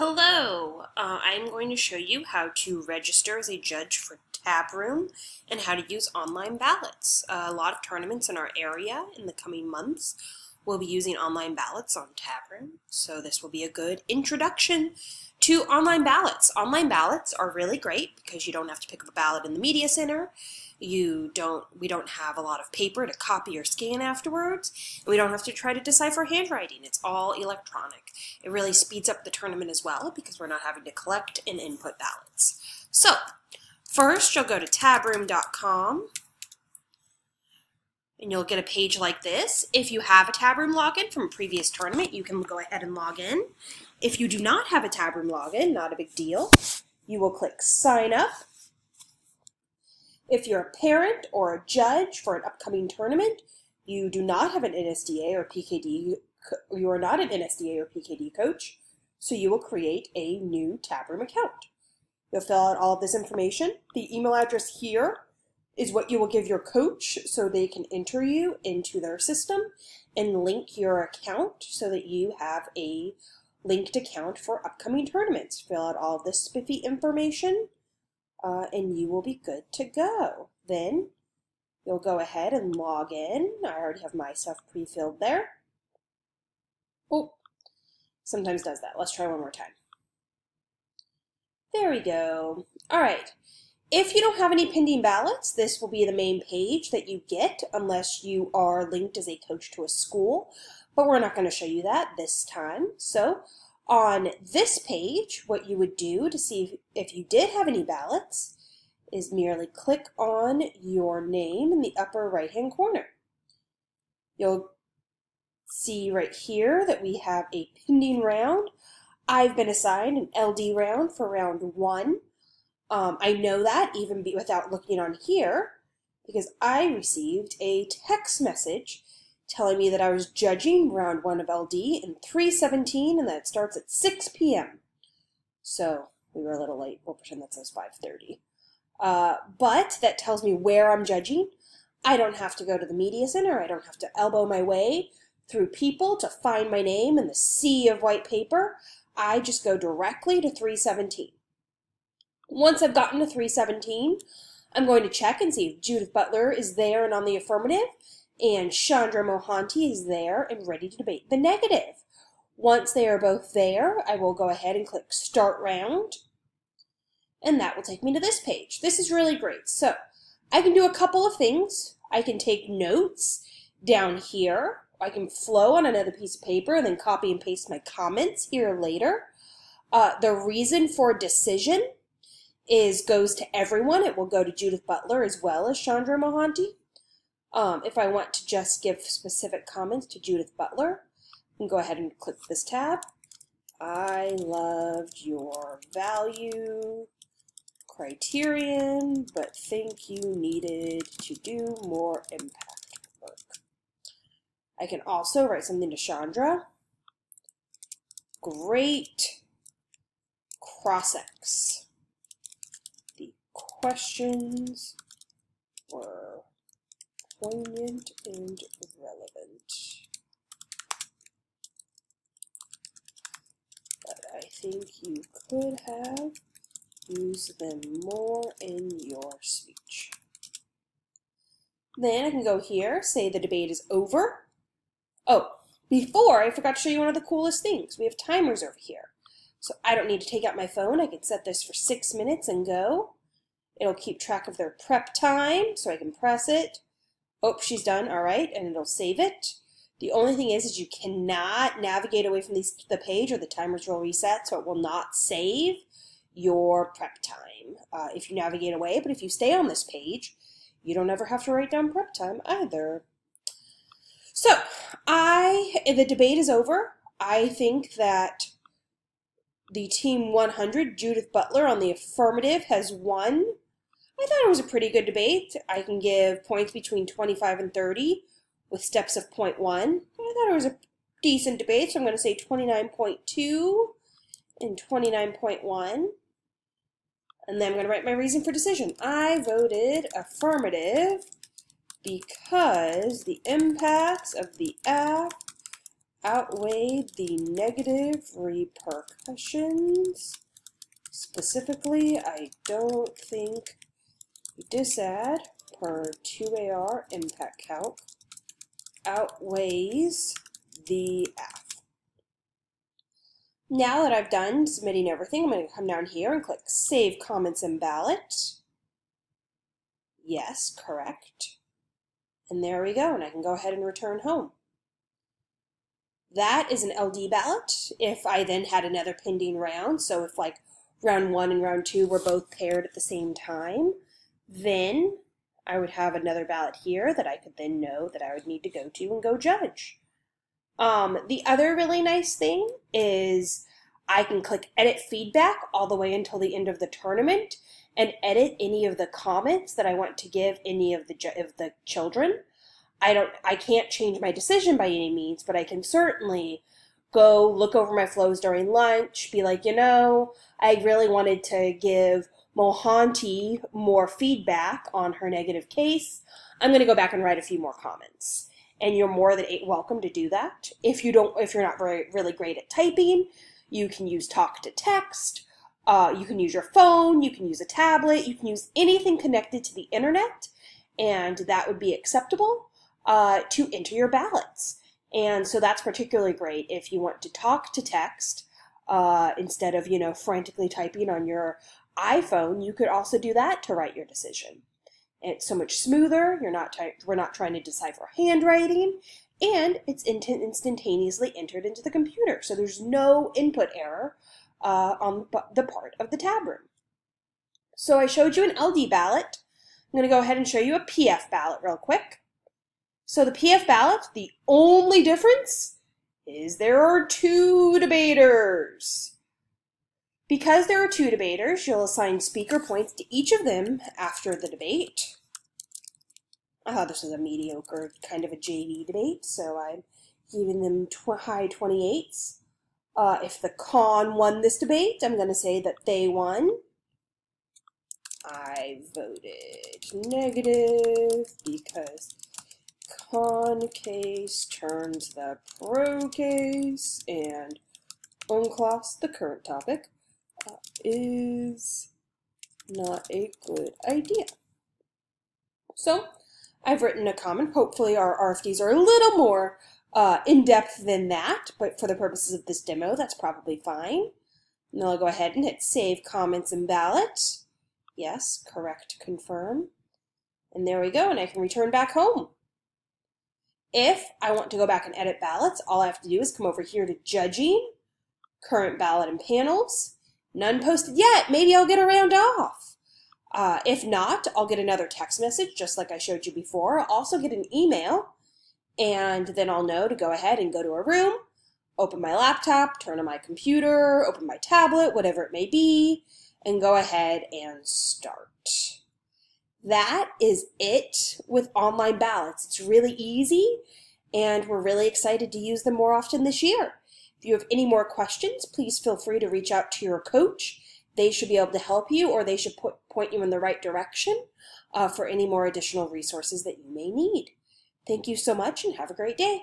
Hello, I'm going to show you how to register as a judge for Tabroom and how to use online ballots. A lot of tournaments in our area in the coming months will be using online ballots on Tabroom, so this will be a good introduction to online ballots. Online ballots are really great because you don't have to pick up a ballot in the media center. We don't have a lot of paper to copy or scan afterwards. And we don't have to try to decipher handwriting. It's all electronic. It really speeds up the tournament as well because we're not having to collect and input ballots. So, first you'll go to tabroom.com and you'll get a page like this. If you have a Tabroom login from a previous tournament, you can go ahead and log in. If you do not have a Tabroom login, not a big deal. You will click Sign Up. If you're a parent or a judge for an upcoming tournament, you do not have an NSDA or PKD, you are not an NSDA or PKD coach, so you will create a new Tabroom account. You'll fill out all of this information. The email address here is what you will give your coach so they can enter you into their system and link your account so that you have a linked account for upcoming tournaments. Fill out all of this spiffy information. And you will be good to go. Then you'll go ahead and log in. I already have my stuff pre-filled there. Oh, sometimes does that. Let's try one more time. There we go. All right. If you don't have any pending ballots, this will be the main page that you get unless you are linked as a coach to a school, but we're not going to show you that this time. So on this page, what you would do to see if you did have any ballots is merely click on your name in the upper right-hand corner. You'll see right here that we have a pending round. I've been assigned an LD round for round 1. I know that even without looking on here because I received a text message telling me that I was judging round 1 of LD in 3:17 and that it starts at 6 p.m. So we were a little late. We'll pretend that says 5:30. But that tells me where I'm judging. I don't have to go to the media center. I don't have to elbow my way through people to find my name in the sea of white paper. I just go directly to 3:17. Once I've gotten to 3:17, I'm going to check and see if Judith Butler is there and on the affirmative, and Chandra Mohanty is there and ready to debate the negative. Once they are both there, I will go ahead and click Start Round, and that will take me to this page. This is really great. So I can do a couple of things. I can take notes down here. I can flow on another piece of paper and then copy and paste my comments here later. The reason for decision goes to everyone. It will go to Judith Butler as well as Chandra Mohanty. If I want to just give specific comments to Judith Butler, I can go ahead and click this tab. I loved your value criterion, but think you needed to do more impact work. I can also write something to Chandra. Great cross-ex. The questions were poignant and relevant, but I think you could have used them more in your speech. Then I can go here, say the debate is over. Oh, before I forgot to show you one of the coolest things. We have timers over here. So I don't need to take out my phone. I can set this for 6 minutes and go. It'll keep track of their prep time, so I can press it. Oh, she's done. All right, and it'll save it. The only thing is you cannot navigate away from the page or the timers will reset, so it will not save your prep time if you navigate away. But if you stay on this page, you don't ever have to write down prep time either. So, the debate is over. I think that the Team 100, Judith Butler on the affirmative, has won. I thought it was a pretty good debate. I can give points between 25 and 30 with steps of 0.1. I thought it was a decent debate, so I'm going to say 29.2 and 29.1. And then I'm going to write my reason for decision. I voted affirmative because the impacts of the act outweigh the negative repercussions. Specifically, I don't think the disadd per 2AR impact calc outweighs the AF. Now that I've done submitting everything, I'm going to come down here and click Save Comments and Ballot. Yes, correct. And there we go, and I can go ahead and return home. That is an LD ballot. If I then had another pending round, so if like round 1 and round 2 were both paired at the same time, then I would have another ballot here that I could then know that I would need to go to and go judge. The other really nice thing is I can click Edit Feedback all the way until the end of the tournament and edit any of the comments that I want to give any of the children. I can't change my decision by any means, but I can certainly go look over my flows during lunch, be like, you know, I really wanted to give Mohanty more feedback on her negative case. I'm going to go back and write a few more comments. And you're more than welcome to do that. If you're not really great at typing, you can use talk to text. You can use your phone. You can use a tablet. You can use anything connected to the internet, and that would be acceptable to enter your ballots. And so that's particularly great if you want to talk to text instead of, you know, frantically typing on your iPhone. You could also do that to write your decision. It's so much smoother. We're not trying to decipher handwriting, and it's instantaneously entered into the computer. So there's no input error on the part of the Tabroom. So I showed you an LD ballot. I'm going to go ahead and show you a PF ballot real quick. So the PF ballot, the only difference is there are 2 debaters. Because there are 2 debaters, you'll assign speaker points to each of them after the debate. I thought this was a mediocre, kind of a JV debate, so I'm giving them high 28s. If the con won this debate, I'm going to say that they won. I voted negative because con case turns the pro case, and unclass, the current topic, is not a good idea. So I've written a comment. Hopefully our RFDs are a little more in-depth than that, but for the purposes of this demo, that's probably fine. And then I'll go ahead and hit Save Comments and Ballot. Yes, correct, confirm. And there we go, and I can return back home. If I want to go back and edit ballots, all I have to do is come over here to Judging, Current Ballot and Panels. None posted yet. Maybe I'll get a round off. If not, I'll get another text message, just like I showed you before. I'll also get an email, and then I'll know to go ahead and go to a room, open my laptop, turn on my computer, open my tablet, whatever it may be, and go ahead and start. That is it with online ballots. It's really easy, and we're really excited to use them more often this year. If you have any more questions, please feel free to reach out to your coach. They should be able to help you, or they should point you in the right direction for any more additional resources that you may need. Thank you so much, and have a great day.